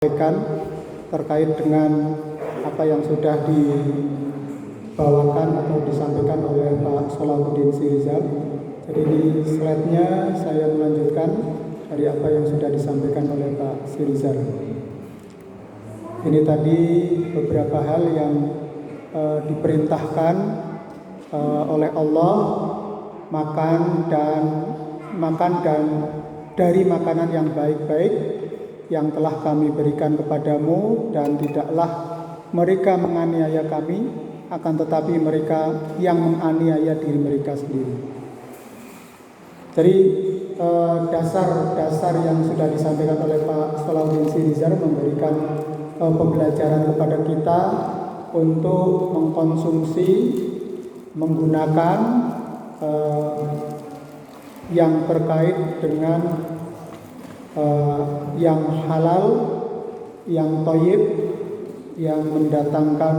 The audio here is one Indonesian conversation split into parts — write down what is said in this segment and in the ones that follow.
sampaikan terkait dengan apa yang sudah dibawakan atau disampaikan oleh Pak Sholahuddin Sirizal. Jadi di slide-nya saya melanjutkan dari apa yang sudah disampaikan oleh Pak Sirizal. Ini tadi beberapa hal yang diperintahkan oleh Allah, makan dan dari makanan yang baik-baik yang telah kami berikan kepadamu, dan tidaklah mereka menganiaya kami, akan tetapi mereka yang menganiaya diri mereka sendiri. Jadi dasar-dasar yang sudah disampaikan oleh Pak Sholahuddin Sirizal memberikan pembelajaran kepada kita untuk mengkonsumsi, menggunakan yang terkait dengan yang halal, yang thayyib, yang mendatangkan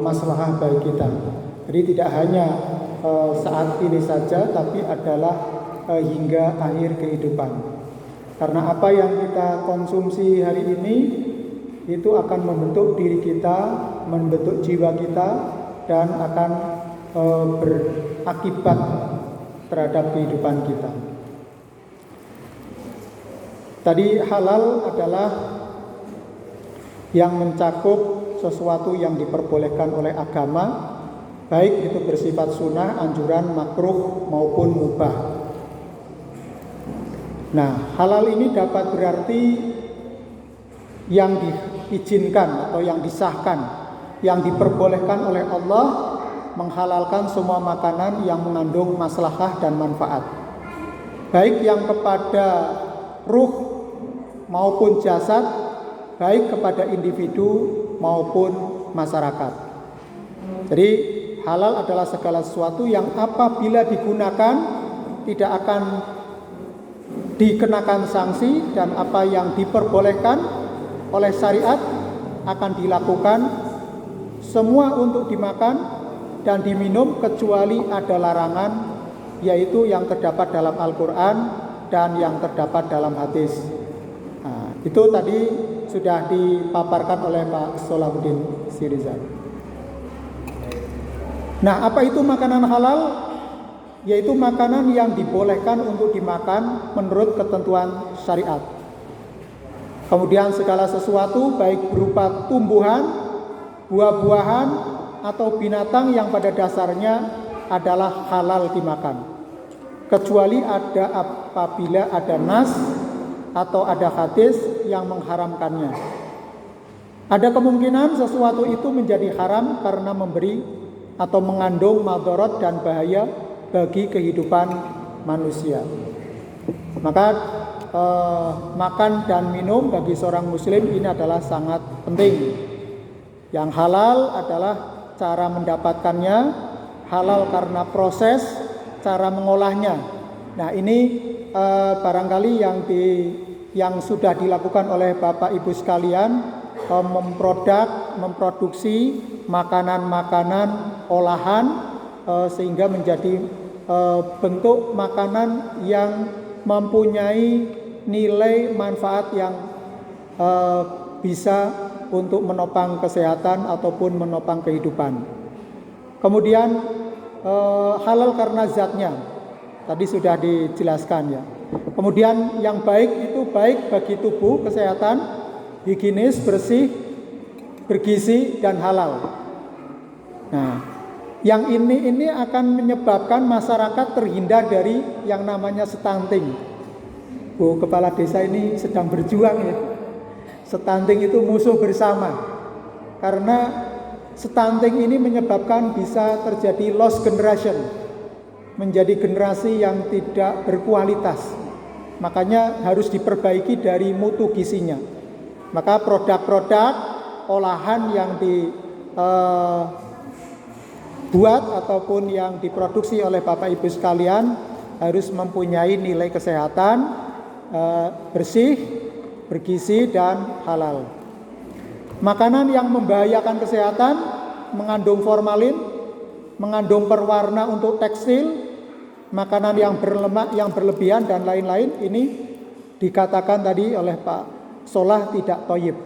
maslahah bagi kita. Jadi tidak hanya saat ini saja, tapi adalah hingga akhir kehidupan. Karena apa yang kita konsumsi hari ini itu akan membentuk diri kita, membentuk jiwa kita, dan akan berakibat terhadap kehidupan kita. Tadi halal adalah yang mencakup sesuatu yang diperbolehkan oleh agama, baik itu bersifat sunnah, anjuran, makruh maupun mubah. Nah, halal ini dapat berarti yang diizinkan atau yang disahkan, yang diperbolehkan oleh Allah, menghalalkan semua makanan yang mengandung maslahah dan manfaat, baik yang kepada ruh maupun jasad, baik kepada individu maupun masyarakat. Jadi halal adalah segala sesuatu yang apabila digunakan tidak akan dikenakan sanksi, dan apa yang diperbolehkan oleh syariat akan dilakukan semua untuk dimakan dan diminum, kecuali ada larangan, yaitu yang terdapat dalam Al-Quran dan yang terdapat dalam hadis. Nah, itu tadi sudah dipaparkan oleh Pak Sholahuddin Sirizal. Nah, apa itu makanan halal? Yaitu makanan yang dibolehkan untuk dimakan menurut ketentuan syariat. Kemudian segala sesuatu baik berupa tumbuhan, buah-buahan, atau binatang yang pada dasarnya adalah halal dimakan, kecuali apabila ada nas atau ada hadis yang mengharamkannya. Ada kemungkinan sesuatu itu menjadi haram karena memberi atau mengandung madarat dan bahaya bagi kehidupan manusia. Maka makan dan minum bagi seorang muslim ini adalah sangat penting. Yang halal adalah cara mendapatkannya, halal karena proses cara mengolahnya. Nah, ini barangkali yang sudah dilakukan oleh Bapak Ibu sekalian, memproduksi makanan-makanan olahan sehingga menjadi bentuk makanan yang mempunyai nilai manfaat yang bisa untuk menopang kesehatan ataupun menopang kehidupan. Kemudian halal karena zatnya, tadi sudah dijelaskan ya. Kemudian yang baik itu baik bagi tubuh, kesehatan, higienis, bersih, bergizi, dan halal. Nah, yang ini akan menyebabkan masyarakat terhindar dari yang namanya stunting. Bu Kepala Desa ini sedang berjuang ya. Stunting itu musuh bersama. Karena stunting ini menyebabkan bisa terjadi lost generation, menjadi generasi yang tidak berkualitas. Makanya harus diperbaiki dari mutu gizinya. Maka produk-produk olahan yang dibuat ataupun yang diproduksi oleh Bapak Ibu sekalian harus mempunyai nilai kesehatan, bersih, bergizi, dan halal. Makanan yang membahayakan kesehatan, mengandung formalin, mengandung perwarna untuk tekstil, makanan yang berlemak, yang berlebihan, dan lain-lain, ini dikatakan tadi oleh Pak sholah tidak thayyib.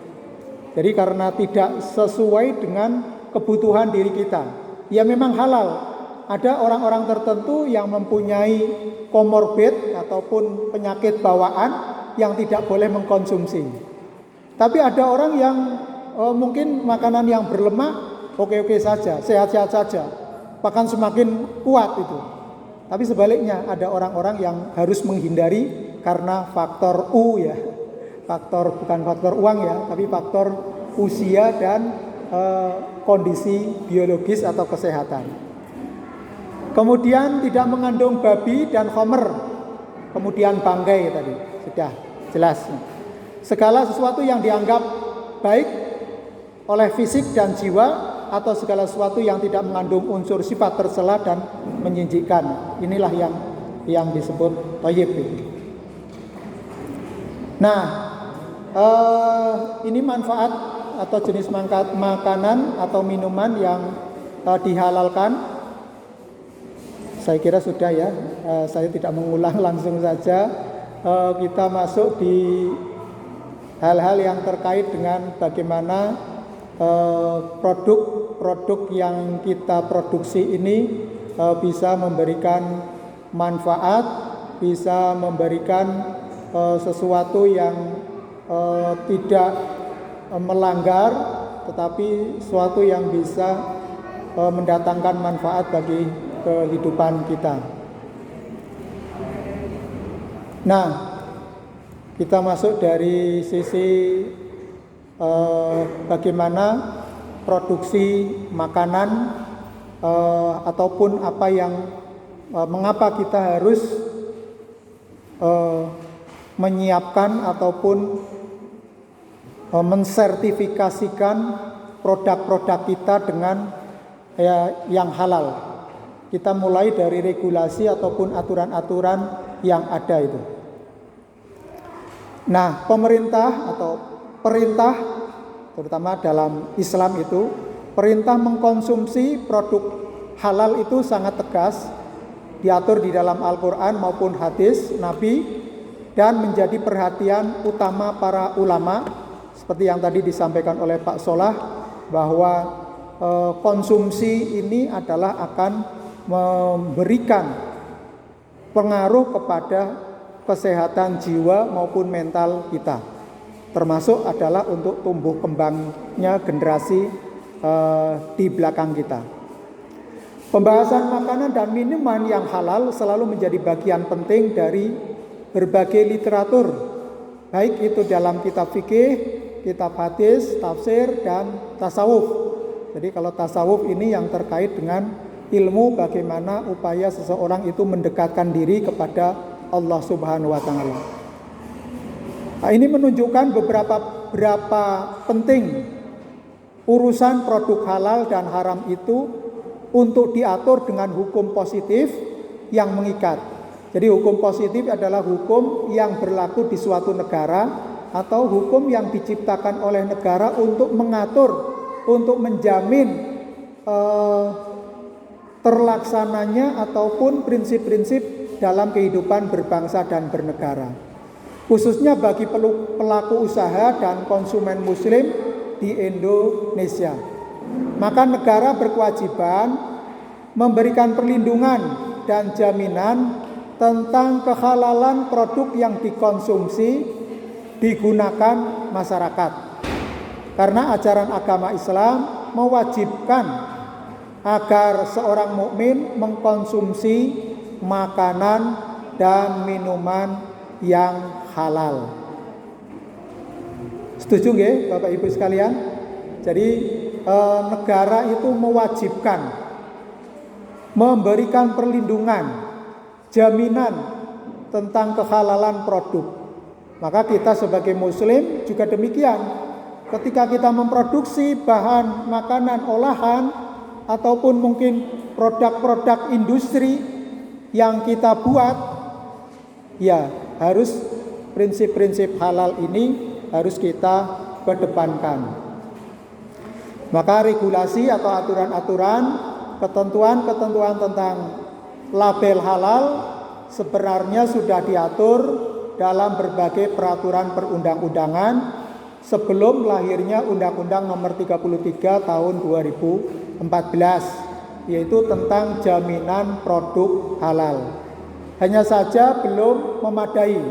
Jadi karena tidak sesuai dengan kebutuhan diri kita. Ya memang halal. Ada orang-orang tertentu yang mempunyai komorbid ataupun penyakit bawaan yang tidak boleh mengkonsumsi. Tapi ada orang yang mungkin makanan yang berlemak oke-oke saja, sehat-sehat saja, bahkan semakin kuat itu. Tapi sebaliknya ada orang-orang yang harus menghindari karena faktor U ya, bukan faktor uang ya, tapi faktor usia dan kondisi biologis atau kesehatan. Kemudian tidak mengandung babi dan khamr, kemudian bangkai tadi sudah jelas. Segala sesuatu yang dianggap baik oleh fisik dan jiwa atau segala sesuatu yang tidak mengandung unsur sifat tercela dan menjijikkan, inilah yang disebut thayyib. Nah, ini manfaat atau jenis makanan atau minuman yang dihalalkan. Saya kira sudah ya, saya tidak mengulang, langsung saja kita masuk di hal-hal yang terkait dengan bagaimana produk-produk yang kita produksi ini bisa memberikan manfaat, bisa memberikan sesuatu yang tidak melanggar, tetapi sesuatu yang bisa mendatangkan manfaat bagi kehidupan kita. Nah, kita masuk dari sisi bagaimana produksi makanan ataupun apa yang mengapa kita harus menyiapkan ataupun mensertifikasikan produk-produk kita dengan yang halal. Kita mulai dari regulasi ataupun aturan-aturan yang ada itu. Nah, pemerintah atau perintah, terutama dalam Islam itu, perintah mengkonsumsi produk halal itu sangat tegas, diatur di dalam Al-Quran maupun hadis Nabi, dan menjadi perhatian utama para ulama, seperti yang tadi disampaikan oleh Pak Solah, bahwa konsumsi ini adalah akan memberikan pengaruh kepada kesehatan jiwa maupun mental kita, termasuk adalah untuk tumbuh kembangnya generasi di belakang kita. Pembahasan makanan dan minuman yang halal selalu menjadi bagian penting dari berbagai literatur, baik itu dalam kitab fikih, kitab hadis, tafsir, dan tasawuf. Jadi kalau tasawuf ini yang terkait dengan ilmu bagaimana upaya seseorang itu mendekatkan diri kepada Allah Subhanahu wa taala. Nah, ini menunjukkan berapa penting urusan produk halal dan haram itu untuk diatur dengan hukum positif yang mengikat. Jadi hukum positif adalah hukum yang berlaku di suatu negara atau hukum yang diciptakan oleh negara untuk mengatur, untuk menjamin terlaksananya ataupun prinsip-prinsip dalam kehidupan berbangsa dan bernegara, khususnya bagi pelaku usaha dan konsumen muslim di Indonesia. Maka negara berkewajiban memberikan perlindungan dan jaminan tentang kehalalan produk yang dikonsumsi digunakan masyarakat, karena ajaran agama Islam mewajibkan agar seorang mukmin mengkonsumsi makanan dan minuman yang halal. Setuju nggih Bapak Ibu sekalian? Jadi negara itu mewajibkan memberikan perlindungan, jaminan tentang kehalalan produk. Maka kita sebagai muslim juga demikian. Ketika kita memproduksi bahan makanan olahan ataupun mungkin produk-produk industri yang kita buat, ya harus prinsip-prinsip halal ini harus kita kedepankan. Maka regulasi atau aturan-aturan, ketentuan-ketentuan tentang label halal sebenarnya sudah diatur dalam berbagai peraturan perundang-undangan sebelum lahirnya Undang-Undang Nomor 33 Tahun 2014, yaitu tentang jaminan produk halal. Hanya saja belum memadai.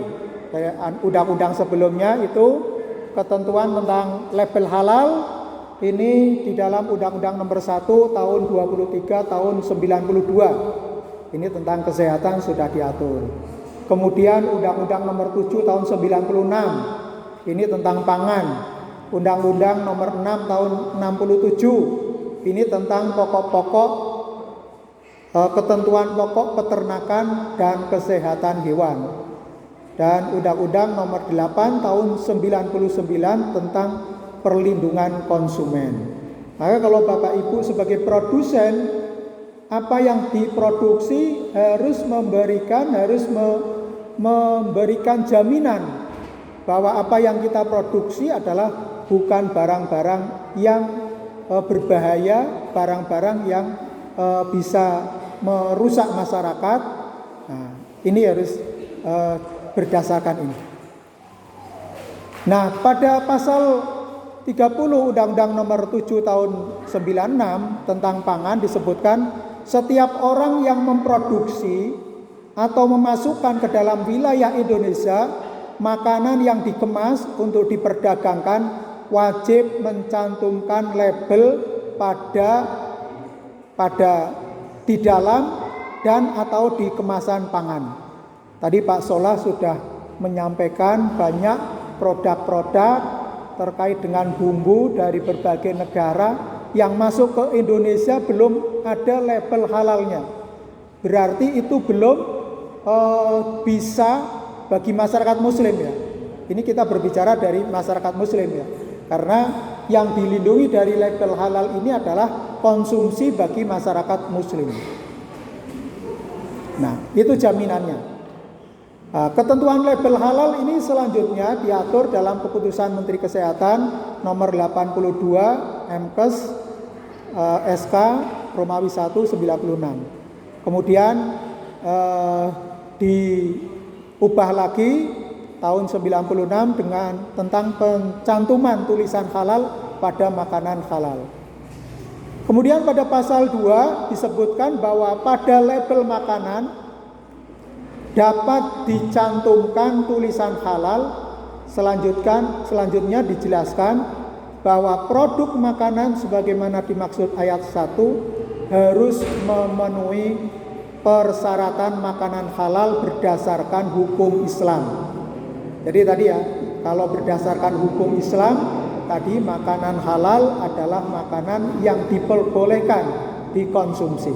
Undang-undang sebelumnya itu ketentuan tentang label halal ini di dalam Undang-Undang Nomor 1 Tahun 23 Tahun 92. Ini tentang kesehatan sudah diatur. Kemudian Undang-Undang Nomor 7 Tahun 96. Ini tentang pangan. Undang-Undang Nomor 6 Tahun 67. Ini tentang pokok-pokok ketentuan pokok peternakan dan kesehatan hewan. Dan Undang-Undang Nomor 8 Tahun 99 tentang perlindungan konsumen. Maka kalau Bapak Ibu sebagai produsen, apa yang diproduksi harus memberikan jaminan bahwa apa yang kita produksi adalah bukan barang-barang yang berbahaya, barang-barang yang bisa merusak masyarakat. Nah, ini harus berdasarkan ini. Nah, pada pasal 30 Undang-Undang Nomor 7 Tahun 96 tentang pangan disebutkan setiap orang yang memproduksi atau memasukkan ke dalam wilayah Indonesia makanan yang dikemas untuk diperdagangkan wajib mencantumkan label pada di dalam dan atau di kemasan pangan. Tadi Pak Solah sudah menyampaikan banyak produk-produk terkait dengan bumbu dari berbagai negara yang masuk ke Indonesia belum ada label halalnya. Berarti itu belum bisa bagi masyarakat muslim ya. Ini kita berbicara dari masyarakat muslim ya. Karena yang dilindungi dari label halal ini adalah konsumsi bagi masyarakat muslim. Nah, itu jaminannya. Ketentuan label halal ini selanjutnya diatur dalam keputusan Menteri Kesehatan nomor 82 MKes SK Romawi 1 96. Kemudian diubah lagi tahun 96 dengan tentang pencantuman tulisan halal pada makanan halal. Kemudian pada pasal 2 disebutkan bahwa pada label makanan dapat dicantumkan tulisan halal. Selanjutnya dijelaskan bahwa produk makanan sebagaimana dimaksud ayat 1 harus memenuhi persyaratan makanan halal berdasarkan hukum Islam. Jadi tadi ya, kalau berdasarkan hukum Islam, tadi makanan halal adalah makanan yang diperbolehkan dikonsumsi.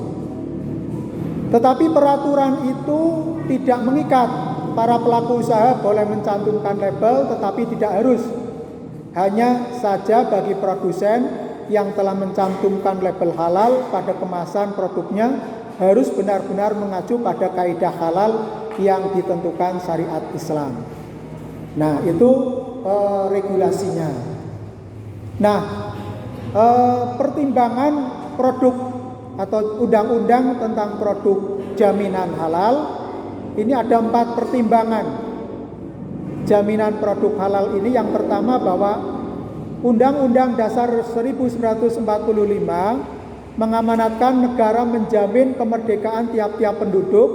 Tetapi peraturan itu tidak mengikat. Para pelaku usaha boleh mencantumkan label tetapi tidak harus. Hanya saja bagi produsen yang telah mencantumkan label halal pada kemasan produknya harus benar-benar mengacu pada kaidah halal yang ditentukan syariat Islam. Nah, itu regulasinya. Nah, pertimbangan produk atau undang-undang tentang produk jaminan halal ini ada 4 pertimbangan jaminan produk halal ini. Yang pertama bahwa Undang-Undang Dasar 1945 mengamanatkan negara menjamin kemerdekaan tiap-tiap penduduk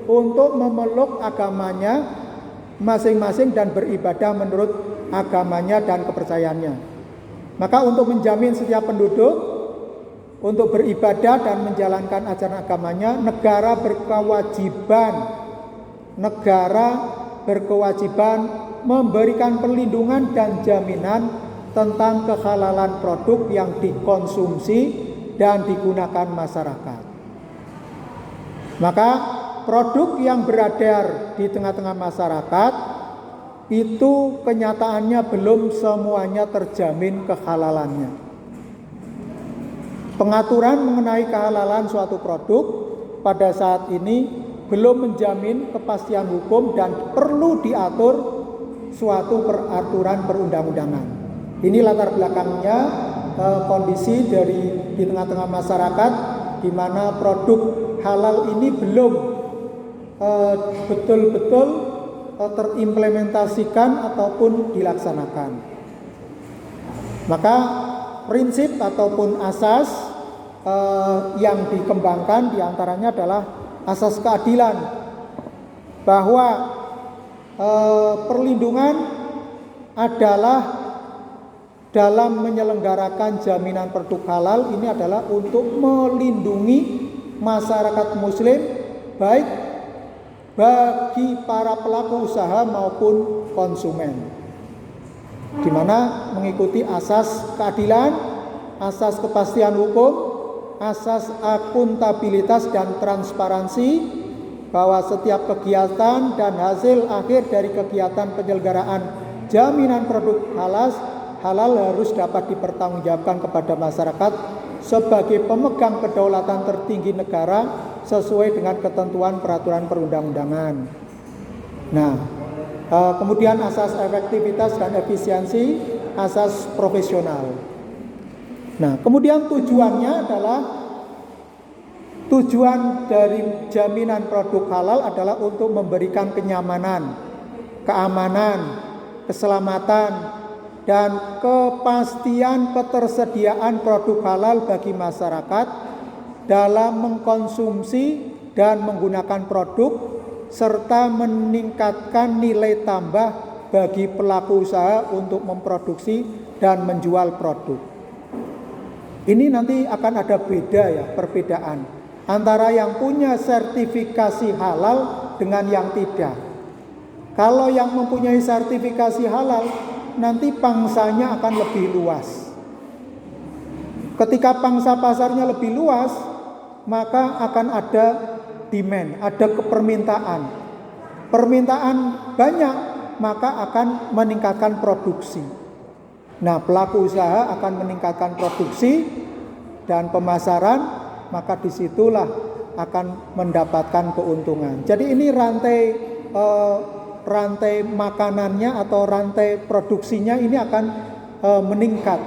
untuk memeluk agamanya masing-masing dan beribadah menurut agamanya dan kepercayaannya. Maka untuk menjamin setiap penduduk untuk beribadah dan menjalankan ajaran agamanya, negara berkewajiban memberikan perlindungan dan jaminan tentang kehalalan produk yang dikonsumsi dan digunakan masyarakat. Maka produk yang beredar di tengah-tengah masyarakat itu kenyataannya belum semuanya terjamin kehalalannya. Pengaturan mengenai kehalalan suatu produk pada saat ini belum menjamin kepastian hukum dan perlu diatur suatu peraturan perundang-undangan. Ini latar belakangnya kondisi di tengah-tengah masyarakat di mana produk halal ini belum betul-betul terimplementasikan ataupun dilaksanakan. Maka prinsip ataupun asas yang dikembangkan diantaranya adalah asas keadilan, bahwa perlindungan adalah dalam menyelenggarakan jaminan produk halal ini adalah untuk melindungi masyarakat muslim, baik bagi para pelaku usaha maupun konsumen, di mana mengikuti asas keadilan, asas kepastian hukum, asas akuntabilitas dan transparansi, bahwa setiap kegiatan dan hasil akhir dari kegiatan penyelenggaraan jaminan produk halal harus dapat dipertanggungjawabkan kepada masyarakat sebagai pemegang kedaulatan tertinggi negara sesuai dengan ketentuan peraturan perundang-undangan. Nah, kemudian asas efektivitas dan efisiensi, asas profesional. Nah, kemudian tujuan dari jaminan produk halal adalah untuk memberikan kenyamanan, keamanan, keselamatan, dan kepastian ketersediaan produk halal bagi masyarakat dalam mengkonsumsi dan menggunakan produk, serta meningkatkan nilai tambah bagi pelaku usaha untuk memproduksi dan menjual produk. Ini nanti akan ada perbedaan antara yang punya sertifikasi halal dengan yang tidak. Kalau yang mempunyai sertifikasi halal, nanti pangsanya akan lebih luas. Ketika pangsa pasarnya lebih luas, maka akan ada demand, ada kepermintaan. Permintaan banyak, maka akan meningkatkan produksi. Nah, pelaku usaha akan meningkatkan produksi dan pemasaran, maka disitulah akan mendapatkan keuntungan. Jadi ini rantai makanannya atau rantai produksinya ini akan meningkat.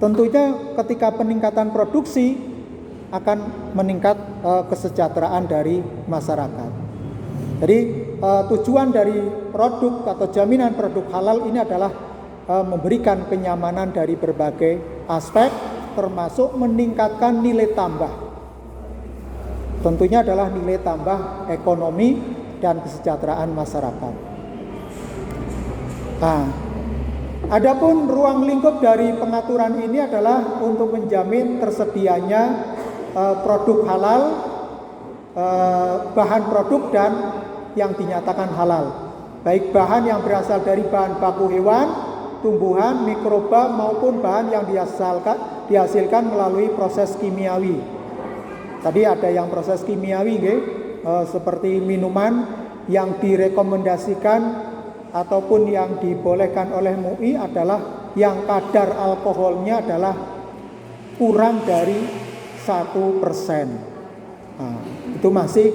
Tentunya ketika peningkatan produksi akan meningkat kesejahteraan dari masyarakat. Jadi tujuan dari produk atau jaminan produk halal ini adalah memberikan kenyamanan dari berbagai aspek, termasuk meningkatkan nilai tambah. Tentunya adalah nilai tambah ekonomi dan kesejahteraan masyarakat. Nah, adapun ruang lingkup dari pengaturan ini adalah untuk menjamin tersedianya produk halal, bahan produk dan yang dinyatakan halal, baik bahan yang berasal dari bahan baku hewan, tumbuhan, mikroba maupun bahan yang dihasilkan melalui proses kimiawi. Tadi ada yang proses kimiawi, seperti minuman yang direkomendasikan ataupun yang dibolehkan oleh MUI adalah yang kadar alkoholnya adalah kurang dari 1%. Nah, itu masih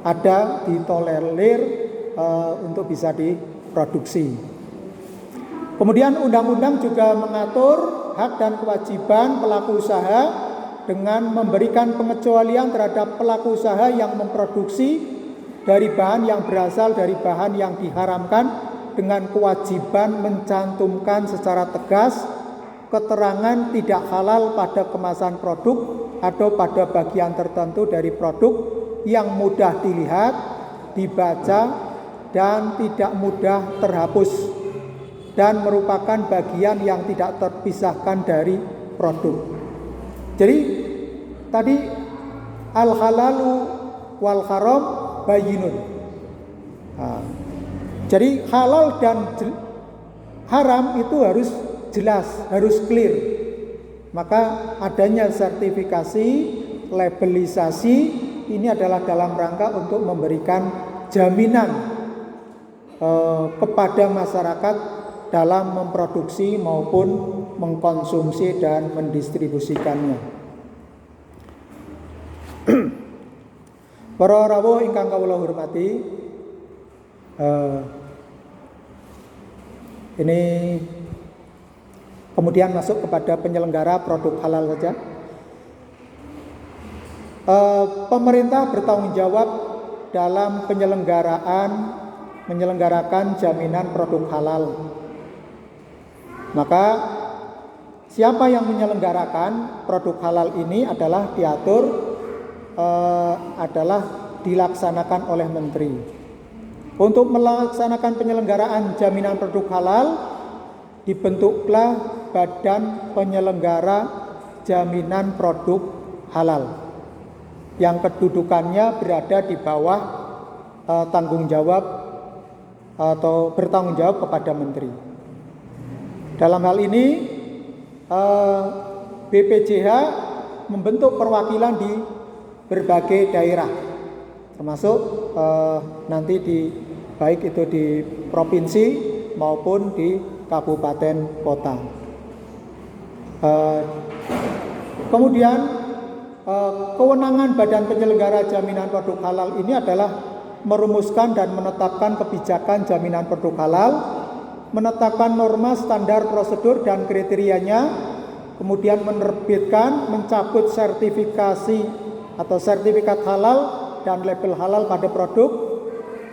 ada ditolerir untuk bisa diproduksi. Kemudian undang-undang juga mengatur hak dan kewajiban pelaku usaha dengan memberikan pengecualian terhadap pelaku usaha yang memproduksi dari bahan yang berasal dari bahan yang diharamkan, dengan kewajiban mencantumkan secara tegas keterangan tidak halal pada kemasan produk atau pada bagian tertentu dari produk yang mudah dilihat, dibaca, dan tidak mudah terhapus, dan merupakan bagian yang tidak terpisahkan dari produk. Jadi tadi al-halalu wal haram bayyinun. Nah, jadi halal dan haram itu harus jelas, harus clear. Maka adanya sertifikasi, labelisasi ini adalah dalam rangka untuk memberikan jaminan kepada masyarakat dalam memproduksi maupun mengkonsumsi dan mendistribusikannya. Para rawuh ingkang kawula hormati, ini kemudian masuk kepada penyelenggara produk halal saja. Pemerintah bertanggung jawab dalam menyelenggarakan jaminan produk halal. Maka siapa yang menyelenggarakan produk halal ini adalah dilaksanakan oleh menteri. Untuk melaksanakan penyelenggaraan jaminan produk halal, dibentuklah Badan Penyelenggara Jaminan Produk Halal yang kedudukannya berada di bawah bertanggung jawab kepada menteri. Dalam hal ini BPJH membentuk perwakilan di berbagai daerah, termasuk nanti baik itu di provinsi maupun di kabupaten kota. Kemudian kewenangan Badan Penyelenggara Jaminan Produk Halal ini adalah merumuskan dan menetapkan kebijakan jaminan produk halal, menetapkan norma, standar, prosedur dan kriterianya, kemudian menerbitkan, mencabut sertifikasi atau sertifikat halal dan label halal pada produk,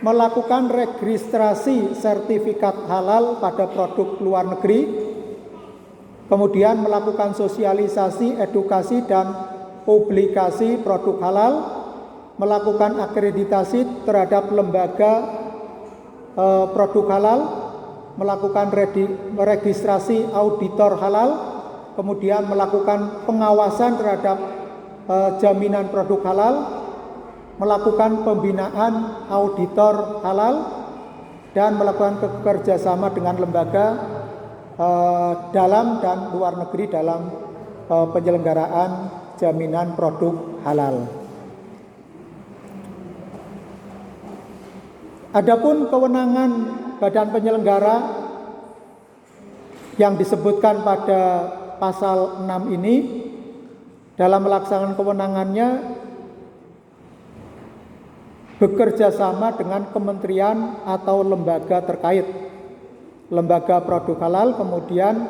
melakukan registrasi sertifikat halal pada produk luar negeri, kemudian melakukan sosialisasi, edukasi dan publikasi produk halal, melakukan akreditasi terhadap lembaga produk halal, melakukan registrasi auditor halal, kemudian melakukan pengawasan terhadap jaminan produk halal, melakukan pembinaan auditor halal, dan melakukan kerjasama dengan lembaga dalam dan luar negeri dalam penyelenggaraan jaminan produk halal. Adapun kewenangan badan penyelenggara yang disebutkan pada pasal 6 ini, dalam melaksanakan kewenangannya bekerja sama dengan kementerian atau lembaga terkait, lembaga produk halal, kemudian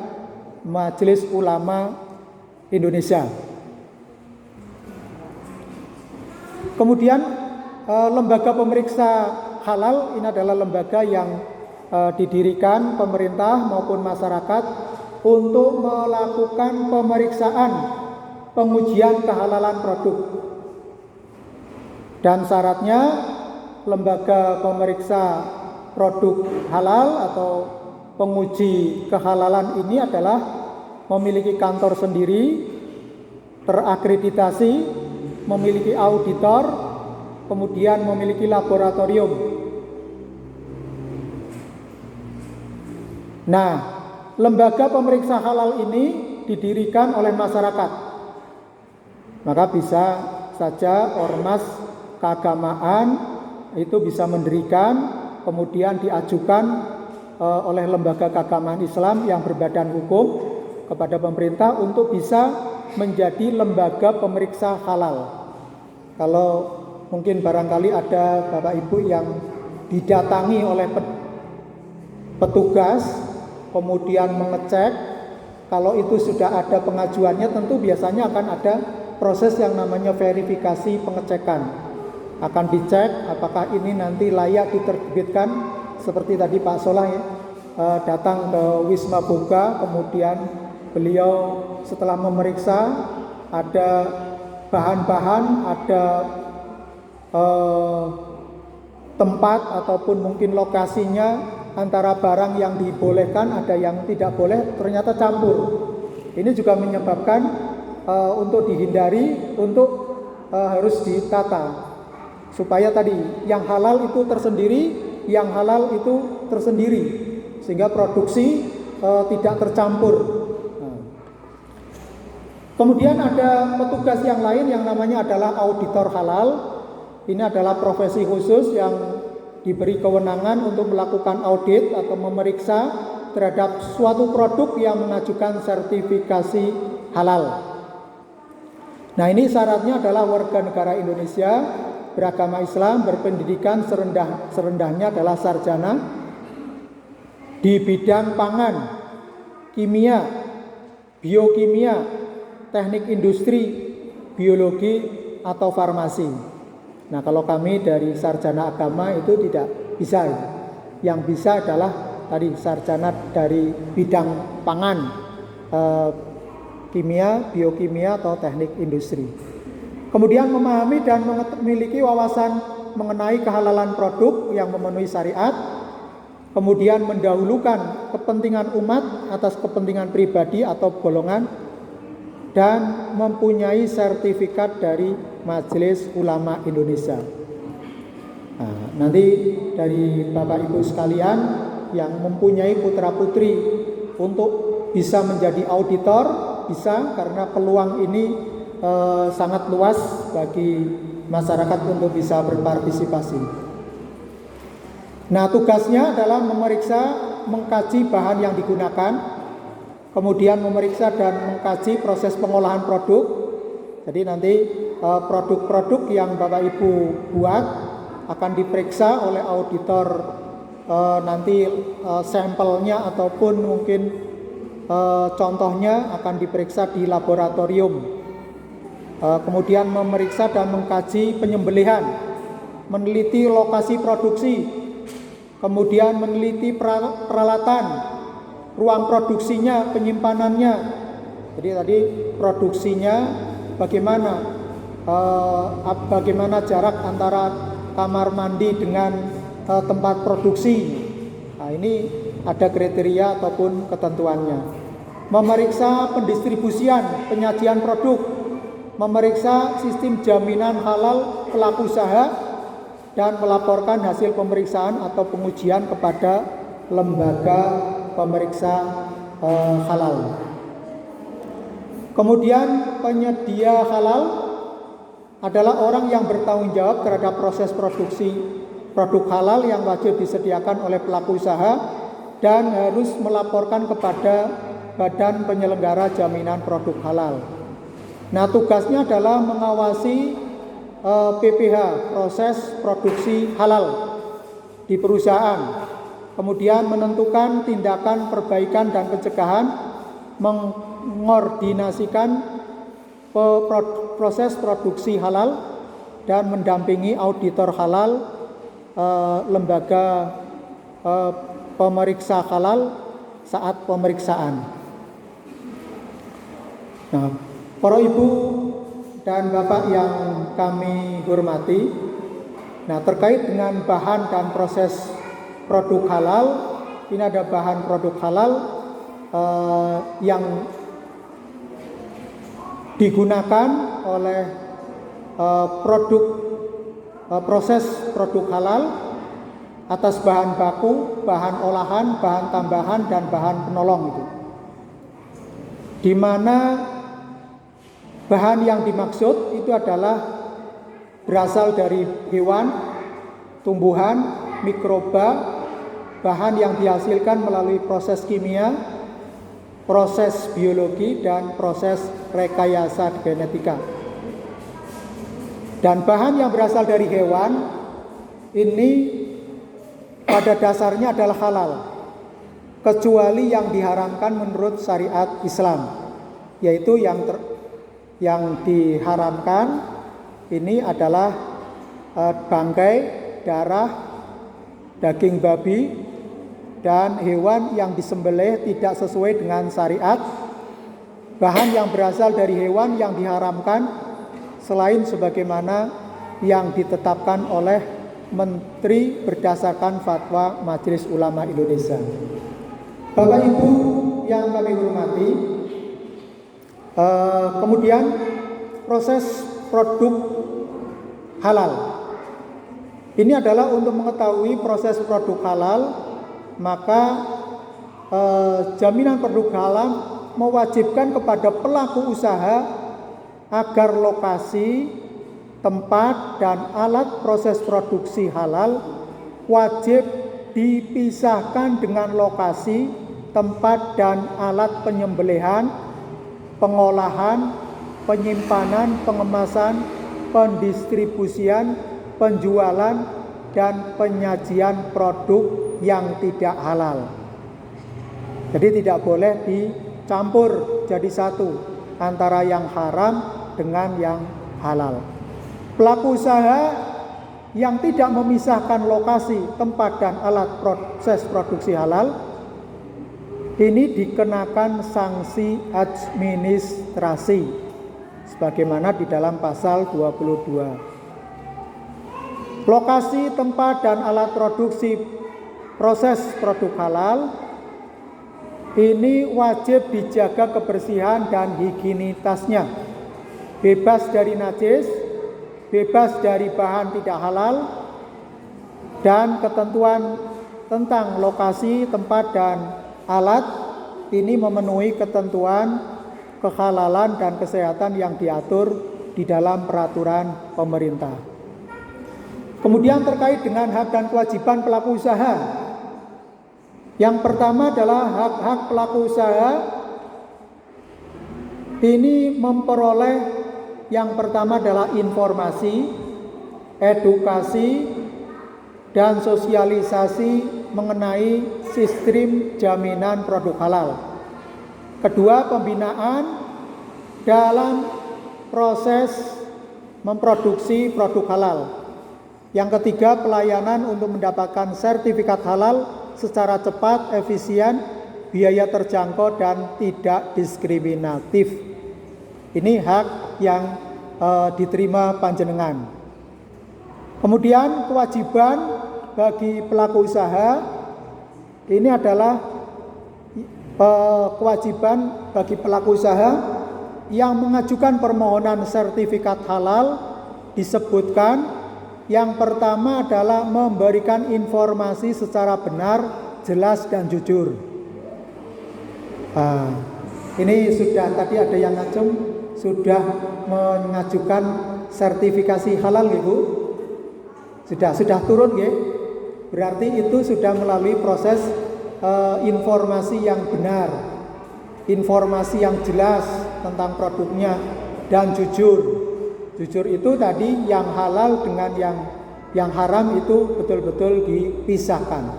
Majelis Ulama Indonesia. Kemudian lembaga pemeriksa halal ini adalah lembaga yang didirikan pemerintah maupun masyarakat untuk melakukan pemeriksaan pengujian kehalalan produk. Dan syaratnya lembaga pemeriksa produk halal atau penguji kehalalan ini adalah memiliki kantor sendiri, terakreditasi, memiliki auditor, kemudian memiliki laboratorium. Nah, lembaga pemeriksa halal ini didirikan oleh masyarakat. Maka bisa saja ormas keagamaan itu bisa mendirikan, kemudian diajukan oleh lembaga keagamaan Islam yang berbadan hukum kepada pemerintah untuk bisa menjadi lembaga pemeriksa halal. Kalau mungkin barangkali ada Bapak Ibu yang didatangi oleh petugas, kemudian mengecek, kalau itu sudah ada pengajuannya, tentu biasanya akan ada proses yang namanya verifikasi pengecekan. Akan dicek apakah ini nanti layak diterbitkan, seperti tadi Pak Solah ya, datang ke Wisma Boga, kemudian beliau setelah memeriksa ada bahan-bahan, ada tempat ataupun mungkin lokasinya, antara barang yang dibolehkan ada yang tidak boleh, ternyata campur. Ini juga menyebabkan untuk dihindari, untuk harus ditata supaya tadi yang halal itu tersendiri, yang halal itu tersendiri, sehingga produksi tidak tercampur. Kemudian ada petugas yang lain yang namanya adalah auditor halal. Ini adalah profesi khusus yang diberi kewenangan untuk melakukan audit atau memeriksa terhadap suatu produk yang mengajukan sertifikasi halal. Nah, ini syaratnya adalah warga negara Indonesia, beragama Islam, berpendidikan serendahnya adalah sarjana di bidang pangan, kimia, biokimia, teknik industri, biologi atau farmasi. Nah, kalau kami dari sarjana agama itu tidak bisa. Yang bisa adalah tadi sarjana dari bidang pangan, kimia, biokimia atau teknik industri. Kemudian memahami dan memiliki wawasan mengenai kehalalan produk yang memenuhi syariat. Kemudian mendahulukan kepentingan umat atas kepentingan pribadi atau golongan, dan mempunyai sertifikat dari Majelis Ulama Indonesia. Nah, nanti dari Bapak Ibu sekalian yang mempunyai putra-putri untuk bisa menjadi auditor, bisa, karena peluang ini sangat luas bagi masyarakat untuk bisa berpartisipasi. Nah, tugasnya adalah memeriksa, mengkaji bahan yang digunakan, kemudian memeriksa dan mengkaji proses pengolahan produk. Jadi nanti produk-produk yang Bapak Ibu buat akan diperiksa oleh auditor, nanti sampelnya ataupun mungkin contohnya akan diperiksa di laboratorium. Kemudian memeriksa dan mengkaji penyembelihan, meneliti lokasi produksi, kemudian meneliti peralatan, ruang produksinya, penyimpanannya. Jadi tadi produksinya bagaimana jarak antara kamar mandi dengan tempat produksi. Nah, ini ada kriteria ataupun ketentuannya. Memeriksa pendistribusian, penyajian produk, memeriksa sistem jaminan halal pelaku usaha, dan melaporkan hasil pemeriksaan atau pengujian kepada lembaga pemeriksa halal. Kemudian penyedia halal adalah orang yang bertanggung jawab terhadap proses produksi produk halal yang wajib disediakan oleh pelaku usaha dan harus melaporkan kepada Badan Penyelenggara Jaminan Produk Halal. Nah, tugasnya adalah mengawasi PPH, proses produksi halal di perusahaan, kemudian menentukan tindakan perbaikan dan pencegahan, mengordinasikan proses produksi halal, dan mendampingi auditor halal, lembaga pemeriksa halal saat pemeriksaan. Nah, para ibu dan bapak yang kami hormati, nah terkait dengan bahan dan proses produk halal, ini ada bahan produk halal yang digunakan oleh proses produk halal atas bahan baku, bahan olahan, bahan tambahan, dan bahan penolong itu. Di mana bahan yang dimaksud itu adalah berasal dari hewan, tumbuhan, mikroba, bahan yang dihasilkan melalui proses kimia, proses biologi, dan proses rekayasa genetika. Dan bahan yang berasal dari hewan ini pada dasarnya adalah halal, kecuali yang diharamkan menurut syariat Islam, yaitu yang diharamkan ini adalah bangkai, darah, daging babi, dan hewan yang disembelih tidak sesuai dengan syariat. Bahan yang berasal dari hewan yang diharamkan selain sebagaimana yang ditetapkan oleh Menteri berdasarkan fatwa Majelis Ulama Indonesia. Bapak Ibu yang kami hormati, kemudian proses produk halal ini adalah untuk mengetahui proses produk halal, maka jaminan produk halal mewajibkan kepada pelaku usaha agar lokasi, tempat, dan alat proses produksi halal wajib dipisahkan dengan lokasi, tempat, dan alat penyembelihan, pengolahan, penyimpanan, pengemasan, pendistribusian, penjualan, dan penyajian produk yang tidak halal. Jadi tidak boleh dicampur jadi satu antara yang haram dengan yang halal. Pelaku usaha yang tidak memisahkan lokasi, tempat, dan alat proses produksi halal, ini dikenakan sanksi administrasi sebagaimana di dalam pasal 22. Lokasi, tempat, dan alat produksi proses produk halal ini wajib dijaga kebersihan dan higienitasnya, bebas dari najis, bebas dari bahan tidak halal, dan ketentuan tentang lokasi, tempat, dan alat ini memenuhi ketentuan kehalalan dan kesehatan yang diatur di dalam peraturan pemerintah. Kemudian terkait dengan hak dan kewajiban pelaku usaha. Yang pertama adalah hak-hak pelaku usaha ini memperoleh, yang pertama adalah informasi, edukasi, dan sosialisasi mengenai sistem jaminan produk halal. Kedua, pembinaan dalam proses memproduksi produk halal. Yang ketiga, pelayanan untuk mendapatkan sertifikat halal secara cepat, efisien, biaya terjangkau, dan tidak diskriminatif. Ini hak yang diterima panjenengan. Kemudian kewajiban bagi pelaku usaha ini adalah kewajiban bagi pelaku usaha yang mengajukan permohonan sertifikat halal disebutkan. Yang pertama adalah memberikan informasi secara benar, jelas, dan jujur. Ini sudah tadi ada yang ngajum, sudah mengajukan sertifikasi halal, Ibu. Sudah turun, ya. Berarti itu sudah melalui proses informasi yang benar, informasi yang jelas tentang produknya, dan jujur. Jujur itu tadi yang halal dengan yang haram itu betul-betul dipisahkan.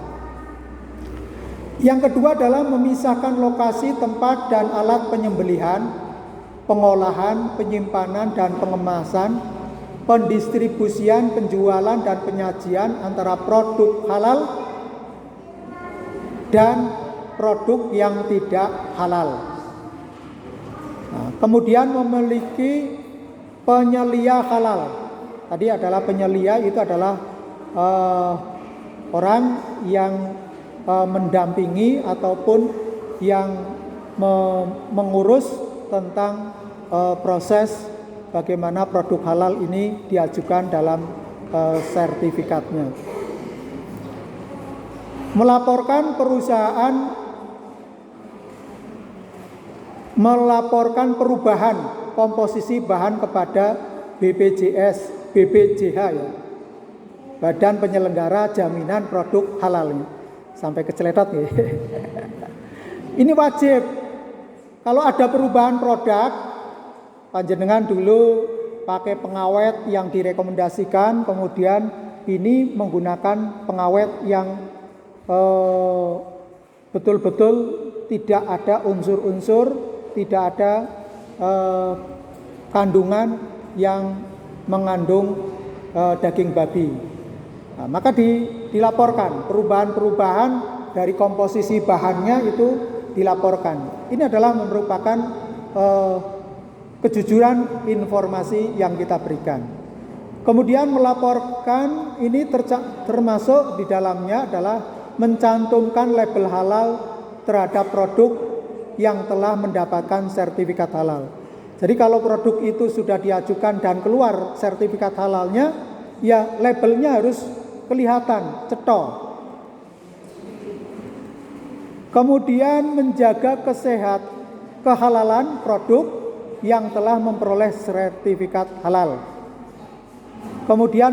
Yang kedua adalah memisahkan lokasi, tempat, dan alat penyembelihan, pengolahan, penyimpanan, dan pengemasan, pendistribusian, penjualan, dan penyajian antara produk halal dan produk yang tidak halal. Kemudian memiliki penyelia halal. Tadi adalah penyelia itu adalah orang yang mendampingi ataupun yang mengurus tentang proses bagaimana produk halal ini diajukan dalam sertifikatnya. Melaporkan perubahan komposisi bahan kepada BPJH ya, Badan Penyelenggara Jaminan Produk Halal. Sampai keceletot ya. Ini wajib. Kalau ada perubahan produk, panjenengan dulu pakai pengawet yang direkomendasikan, kemudian ini menggunakan pengawet yang betul-betul tidak ada unsur-unsur, tidak ada kandungan yang mengandung daging babi. Nah, maka dilaporkan perubahan-perubahan dari komposisi bahannya itu dilaporkan. Ini adalah merupakan kejujuran informasi yang kita berikan. Kemudian melaporkan ini termasuk di dalamnya adalah mencantumkan label halal terhadap produk yang telah mendapatkan sertifikat halal. Jadi kalau produk itu sudah diajukan dan keluar sertifikat halalnya, ya labelnya harus kelihatan, cetok. Kemudian menjaga kehalalan produk yang telah memperoleh sertifikat halal. Kemudian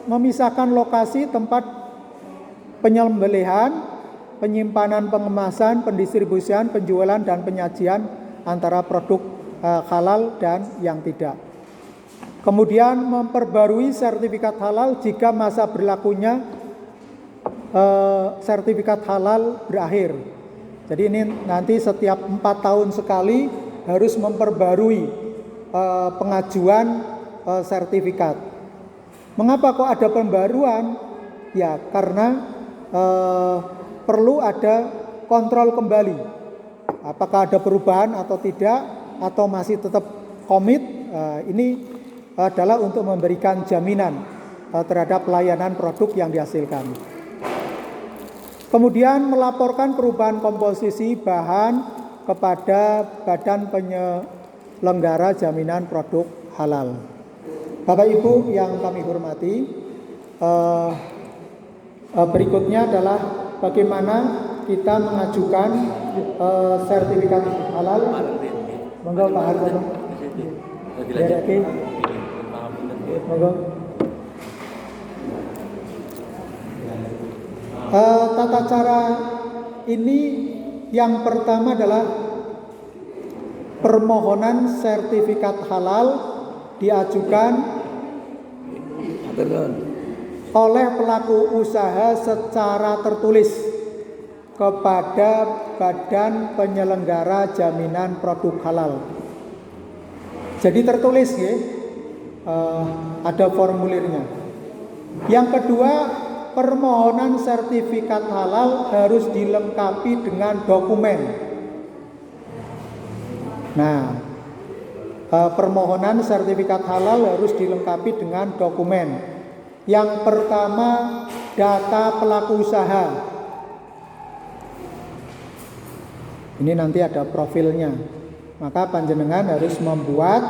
memisahkan lokasi tempat penyembelihan, penyimpanan, pengemasan, pendistribusian, penjualan, dan penyajian antara produk halal dan yang tidak. Kemudian memperbarui sertifikat halal jika masa berlakunya sertifikat halal berakhir. Jadi ini nanti setiap 4 tahun sekali harus memperbarui pengajuan sertifikat. Mengapa kok ada pembaruan? Ya karena perlu ada kontrol kembali. Apakah ada perubahan atau tidak, atau masih tetap komit. Ini adalah untuk memberikan jaminan terhadap pelayanan produk yang dihasilkan. Kemudian melaporkan perubahan komposisi bahan kepada Badan Penyelenggara Jaminan Produk Halal. Bapak Ibu yang kami hormati, berikutnya adalah bagaimana kita mengajukan sertifikat halal. Monggo Pak Hartono. Monggo. Tata cara ini yang pertama adalah permohonan sertifikat halal diajukan oleh pelaku usaha secara tertulis kepada Badan Penyelenggara Jaminan Produk Halal. Jadi tertulis ya, ada formulirnya. Yang kedua, permohonan sertifikat halal harus dilengkapi dengan dokumen. Nah, permohonan sertifikat halal harus dilengkapi dengan dokumen. Yang pertama, data pelaku usaha. Ini nanti ada profilnya. Maka panjenengan harus membuat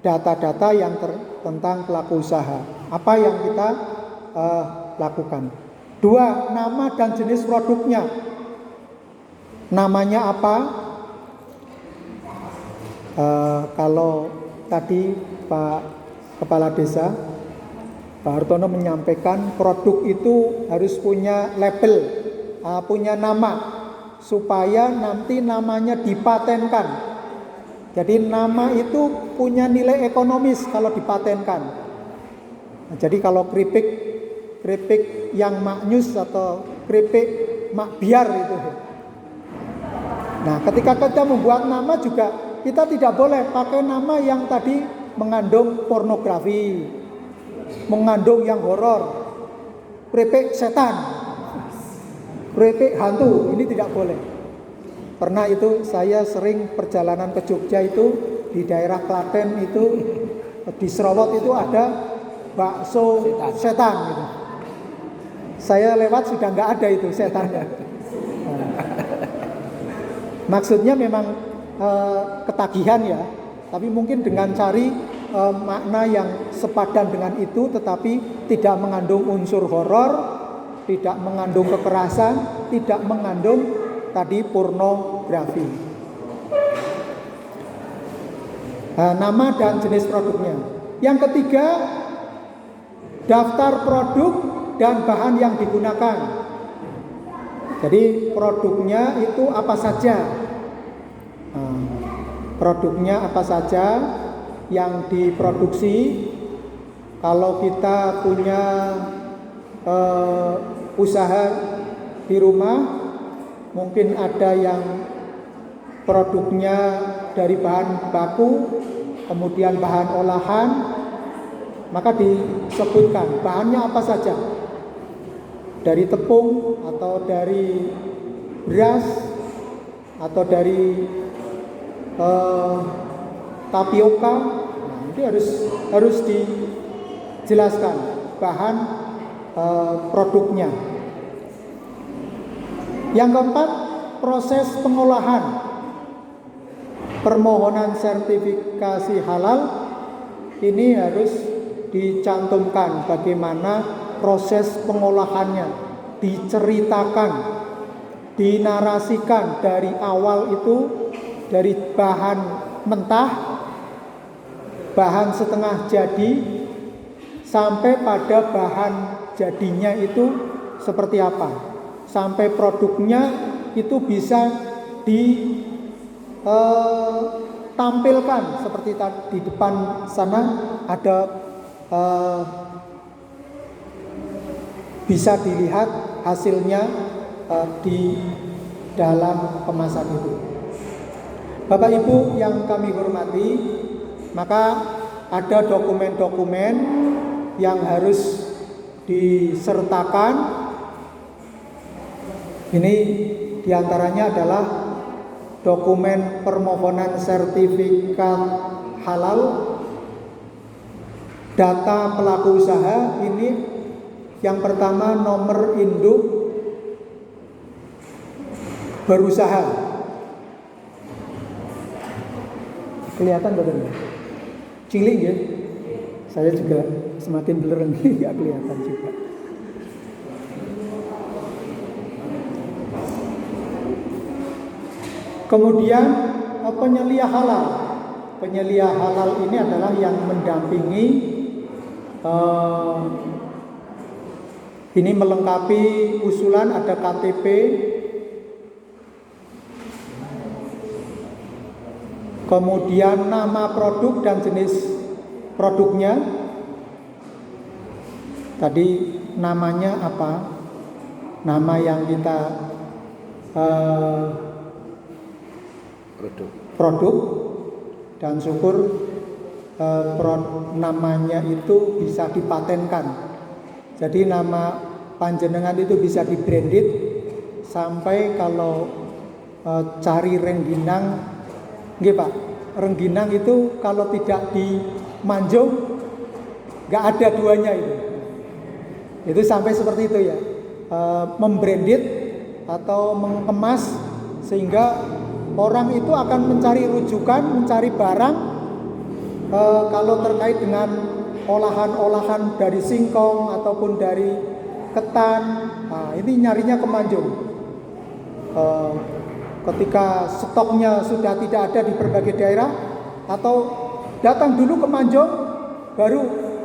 data-data yang tentang pelaku usaha. Apa yang kita lakukan? 2, nama dan jenis produknya. Namanya apa? Kalau tadi Pak Kepala Desa Pak Hartono menyampaikan produk itu harus punya label, punya nama, supaya nanti namanya dipatenkan. Jadi nama itu punya nilai ekonomis kalau dipatenkan. Nah, jadi kalau keripik yang maknyus atau keripik makbiar itu. Nah, ketika kita membuat nama juga kita tidak boleh pakai nama yang tadi mengandung pornografi, mengandung yang horor, keripik setan, keripik hantu, ini tidak boleh. Pernah itu saya sering perjalanan ke Jogja itu, di daerah Klaten itu, di Serowot itu ada bakso setan gitu. Saya lewat sudah nggak ada itu setannya. Maksudnya memang ketagihan ya, tapi mungkin dengan cari makna yang sepadan dengan itu, tetapi tidak mengandung unsur horor, tidak mengandung kekerasan, tidak mengandung tadi pornografi. Nama dan jenis produknya. Yang ketiga, daftar produk dan bahan yang digunakan. Jadi produknya itu apa saja? Produknya apa saja yang diproduksi. Kalau kita punya usaha di rumah, mungkin ada yang produknya dari bahan baku, kemudian bahan olahan, maka disebutkan bahannya apa saja. Dari tepung atau dari beras atau dari tapioka. Nah, itu harus dijelaskan bahan produknya. Yang keempat, proses pengolahan. Permohonan sertifikasi halal ini harus dicantumkan bagaimana proses pengolahannya, diceritakan, dinarasikan dari awal itu, dari bahan mentah, bahan setengah jadi, sampai pada bahan jadinya itu seperti apa, sampai produknya itu bisa ditampilkan seperti di depan sana ada bisa dilihat hasilnya di dalam kemasan itu. Bapak Ibu yang kami hormati, maka ada dokumen-dokumen yang harus disertakan. Ini diantaranya adalah dokumen permohonan sertifikat halal, data pelaku usaha. Ini yang pertama nomor induk berusaha. Kelihatan badannya? Cilik ya? Saya juga semakin blur nih, nggak kelihatan juga. Kemudian penyelia halal. Penyelia halal ini adalah yang mendampingi, ini melengkapi usulan, ada KTP, kemudian nama produk dan jenis produknya. Tadi namanya apa? Nama yang kita produk, dan syukur namanya itu bisa dipatenkan. Jadi nama panjenengan itu bisa di-branded sampai kalau cari rengginang, nggih Pak, rengginang itu kalau tidak di Manjung nggak ada duanya itu. Itu sampai seperti itu ya, membranded atau mengemas sehingga orang itu akan mencari rujukan, mencari barang kalau terkait dengan olahan-olahan dari singkong ataupun dari ketan. Nah, ini nyarinya ke Manjung. Ketika stoknya sudah tidak ada di berbagai daerah, atau datang dulu ke Manjung, baru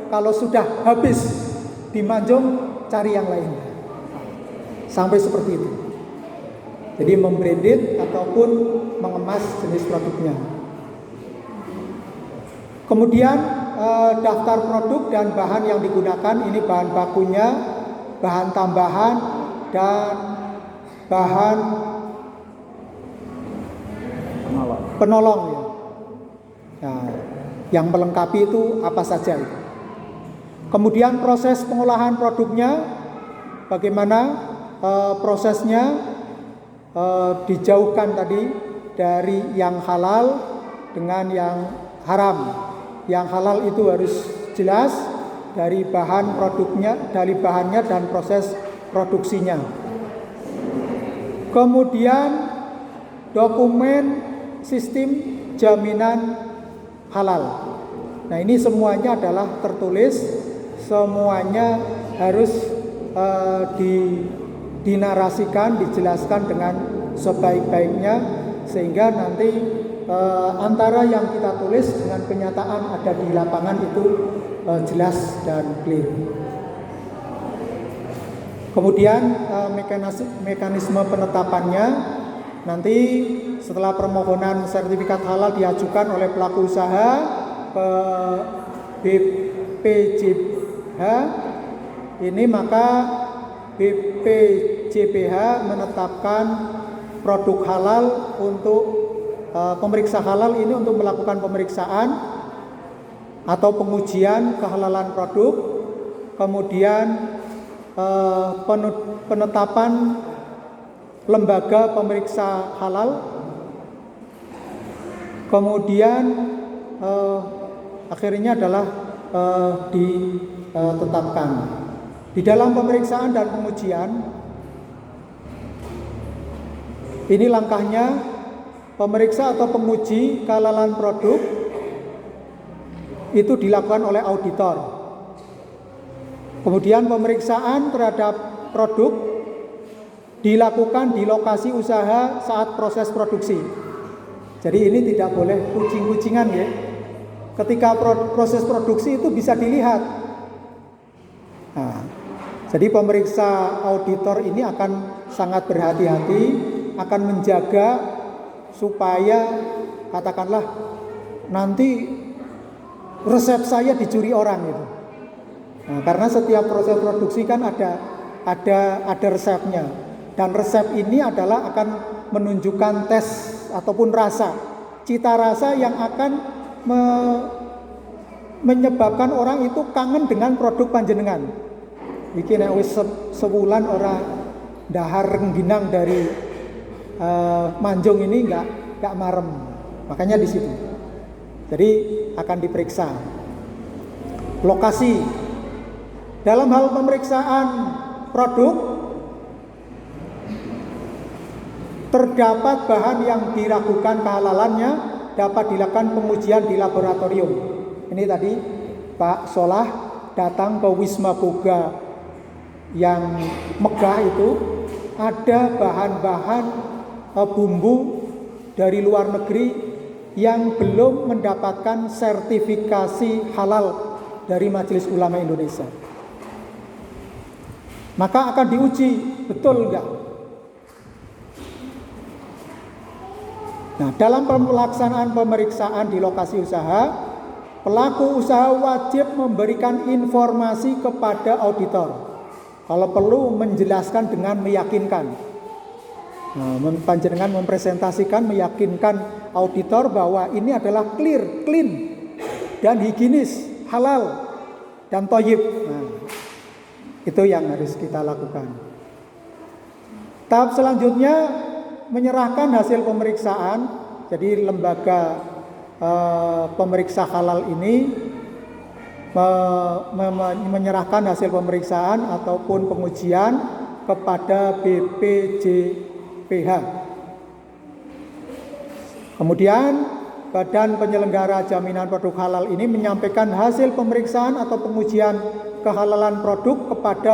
kalau sudah habis di Manjung cari yang lain. Sampai seperti itu. Jadi membranded ataupun mengemas jenis produknya. Kemudian daftar produk dan bahan yang digunakan. Ini bahan bakunya, bahan tambahan, dan bahan penolong ya. Nah, yang melengkapi itu apa saja itu. Kemudian proses pengolahan produknya, bagaimana prosesnya. Dijauhkan tadi dari yang halal dengan yang haram. Yang halal itu harus jelas dari bahan produknya, dari bahannya dan proses produksinya. Kemudian dokumen sistem jaminan halal. Nah, ini semuanya adalah tertulis, semuanya harus dinarasikan, dijelaskan dengan sebaik-baiknya, sehingga nanti antara yang kita tulis dengan kenyataan ada di lapangan itu jelas dan clear. Kemudian mekanisme penetapannya, nanti setelah permohonan sertifikat halal diajukan oleh pelaku usaha ke BPJPH, ini maka BPJPH menetapkan produk halal untuk pemeriksa halal ini untuk melakukan pemeriksaan atau pengujian kehalalan produk, kemudian penetapan lembaga pemeriksa halal, kemudian akhirnya adalah ditetapkan. Di dalam pemeriksaan dan pengujian, ini langkahnya, pemeriksa atau penguji kehalalan produk itu dilakukan oleh auditor. Kemudian pemeriksaan terhadap produk dilakukan di lokasi usaha saat proses produksi. Jadi ini tidak boleh kucing-kucingan ya. Ketika proses produksi itu bisa dilihat. Nah, jadi pemeriksa auditor ini akan sangat berhati-hati, akan menjaga supaya katakanlah nanti resep saya dicuri orang gitu. Nah, karena setiap proses produksi kan ada resepnya, dan resep ini adalah akan menunjukkan tes ataupun rasa, cita rasa yang akan menyebabkan orang itu kangen dengan produk panjenengan. Iki nek wis sewulan ora dahar rengginang dari Manjung ini enggak marem. Makanya di situ. Jadi akan diperiksa. Lokasi. Dalam hal pemeriksaan produk, terdapat bahan yang diragukan kehalalannya, dapat dilakukan pengujian di laboratorium. Ini tadi Pak Solah datang ke Wisma Boga yang megah itu, ada bahan-bahan bumbu dari luar negeri yang belum mendapatkan sertifikasi halal dari Majelis Ulama Indonesia. Maka akan diuji, betul enggak? Nah, dalam pelaksanaan pemeriksaan di lokasi usaha, pelaku usaha wajib memberikan informasi kepada auditor. Kalau perlu menjelaskan dengan meyakinkan. Nah, panjenengan mempresentasikan, meyakinkan auditor bahwa ini adalah clear, clean, dan higienis, halal, dan thayyib. Nah, itu yang harus kita lakukan. Tahap selanjutnya menyerahkan hasil pemeriksaan. Jadi lembaga pemeriksa halal ini menyerahkan hasil pemeriksaan ataupun pengujian kepada BPJPH. Kemudian Badan Penyelenggara Jaminan Produk Halal ini menyampaikan hasil pemeriksaan atau pengujian kehalalan produk kepada